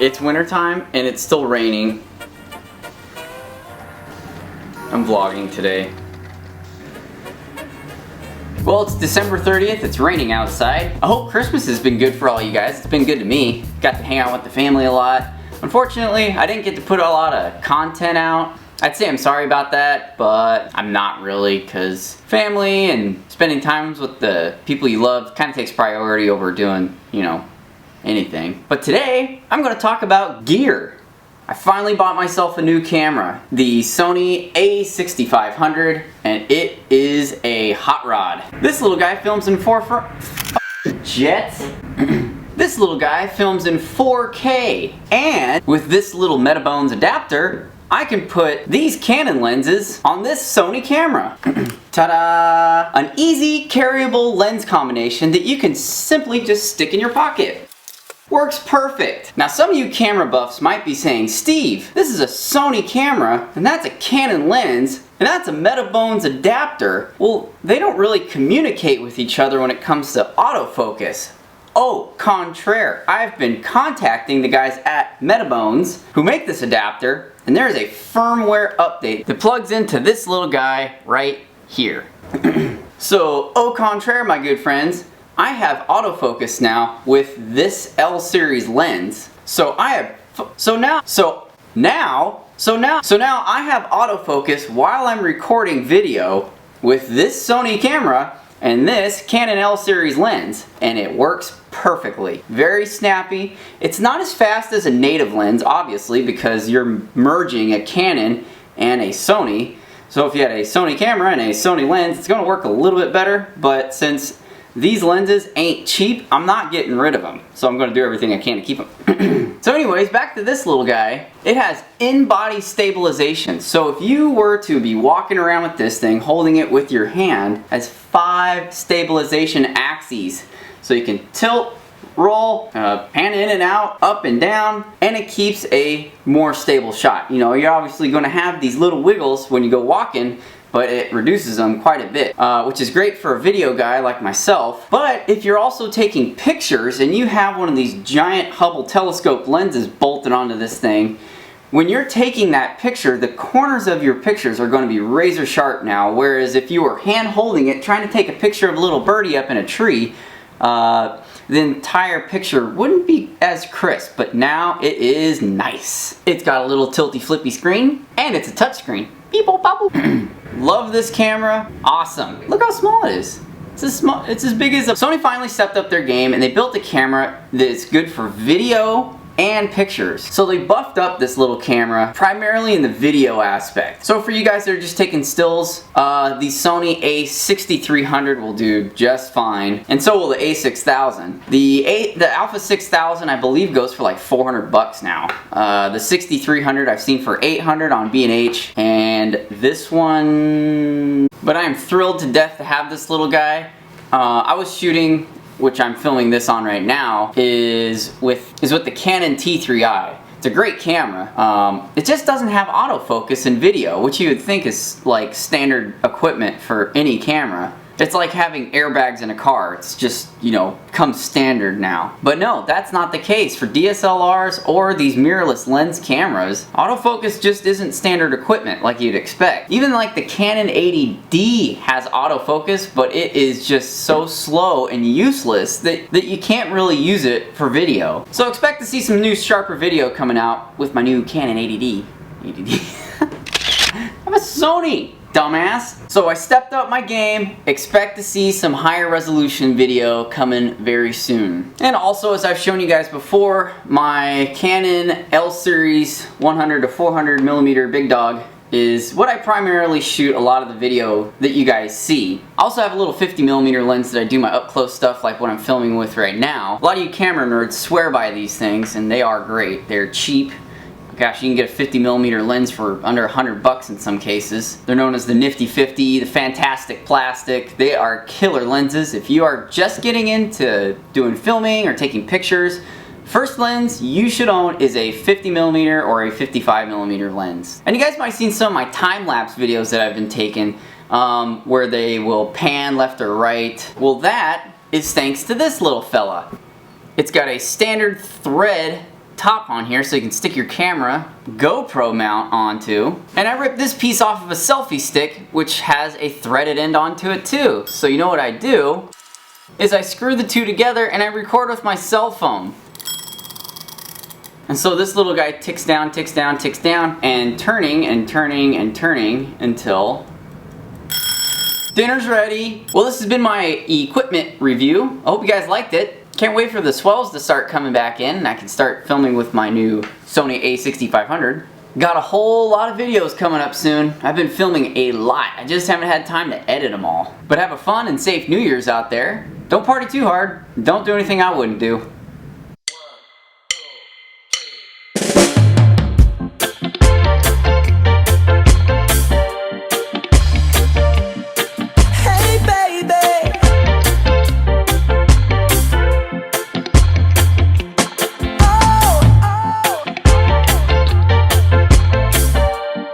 It's wintertime and it's still raining. I'm vlogging today. Well, it's December 30th, it's raining outside. I hope Christmas has been good for all you guys. It's been good to me. Got to hang out with the family a lot. Unfortunately, I didn't get to put a lot of content out. I'd say I'm sorry about that, but I'm not really, because family and spending times with the people you love kind of takes priority over doing, you know, anything. But today, I'm going to talk about gear. I finally bought myself a new camera, the Sony a6500, and it is a hot rod. This little guy films in This little guy films in 4K, and with this little Metabones adapter, I can put these Canon lenses on this Sony camera. Ta-da! An easy carryable lens combination that you can simply just stick in your pocket. Works perfect. Now some of you camera buffs might be saying, Steve, this is a Sony camera, and that's a Canon lens, and that's a Metabones adapter. Well, they don't really communicate with each other when it comes to autofocus. Au contraire, I've been contacting the guys at Metabones who make this adapter, and there's a firmware update that plugs into this little guy right here. So, au contraire, my good friends, I have autofocus now with this L series lens. So now I have autofocus while I'm recording video with this Sony camera and this Canon L series lens, and it works perfectly. Very snappy. It's not as fast as a native lens, obviously, because you're merging a Canon and a Sony. So if you had a Sony camera and a Sony lens, it's going to work a little bit better, but since these lenses ain't cheap, I'm not getting rid of them. So I'm going to do everything I can to keep them. So anyways, back to this little guy. It has in-body stabilization. So if you were to be walking around with this thing, holding it with your hand, it has 5 stabilization axes. So you can tilt, roll, pan in and out, up and down, and it keeps a more stable shot. You know, you're obviously going to have these little wiggles when you go walking, but it reduces them quite a bit, which is great for a video guy like myself. But if you're also taking pictures and you have one of these giant Hubble telescope lenses bolted onto this thing, when you're taking that picture, the corners of your pictures are going to be razor sharp now, whereas if you were hand holding it, trying to take a picture of a little birdie up in a tree, the entire picture wouldn't be as crisp, but now it is nice. It's got a little tilty flippy screen, and it's a touch screen. Beep, boop, bop, boop. Love this camera. Awesome. Look how small it is. It's as big as Sony finally stepped up their game, and they built a camera that's good for video and pictures. So they buffed up this little camera primarily in the video aspect. So for you guys that are just taking stills, the Sony a6300 will do just fine, and so will the a6000. The Alpha 6000 I believe goes for like 400 bucks now. The 6300 I've seen for 800 on B&H, and this one, but I am thrilled to death to have this little guy. I was shooting, which I'm filming this on right now, is with the Canon T3i. It's a great camera. It just doesn't have autofocus in video, which you would think is like standard equipment for any camera. It's like having airbags in a car. It's just, you know, comes standard now. But no, that's not the case for DSLRs or these mirrorless lens cameras. Autofocus just isn't standard equipment like you'd expect. Even like the Canon 80D has autofocus, but it is just so slow and useless that you can't really use it for video. So expect to see some new sharper video coming out with my new Canon 80D. I'm a Sony! Dumbass. So I stepped up my game. Expect to see some higher resolution video coming very soon. And also, as I've shown you guys before, my Canon L series 100 to 400 millimeter big dog is what I primarily shoot a lot of the video that you guys see. I also have a little 50 millimeter lens that I do my up close stuff like what I'm filming with right now. A lot of you camera nerds swear by these things, and they are great. They're cheap. Gosh, you can get a 50 millimeter lens for under 100 bucks in some cases. They're known as the Nifty 50, the Fantastic Plastic. They are killer lenses. If you are just getting into doing filming or taking pictures, first lens you should own is a 50 millimeter or a 55 millimeter lens. And you guys might have seen some of my time-lapse videos that I've been taking where they will pan left or right. Well, that is thanks to this little fella. It's got a standard thread top on here so you can stick your camera GoPro mount onto. And I ripped this piece off of a selfie stick, which has a threaded end onto it too. So you know what I do is I screw the two together and I record with my cell phone. And so this little guy ticks down, ticks down, ticks down, and turning and turning and turning until dinner's ready. Well, this has been my equipment review. I hope you guys liked it. Can't wait for the swells to start coming back in and I can start filming with my new Sony a6500. Got a whole lot of videos coming up soon. I've been filming a lot. I just haven't had time to edit them all. But have a fun and safe New Year's out there. Don't party too hard. Don't do anything I wouldn't do.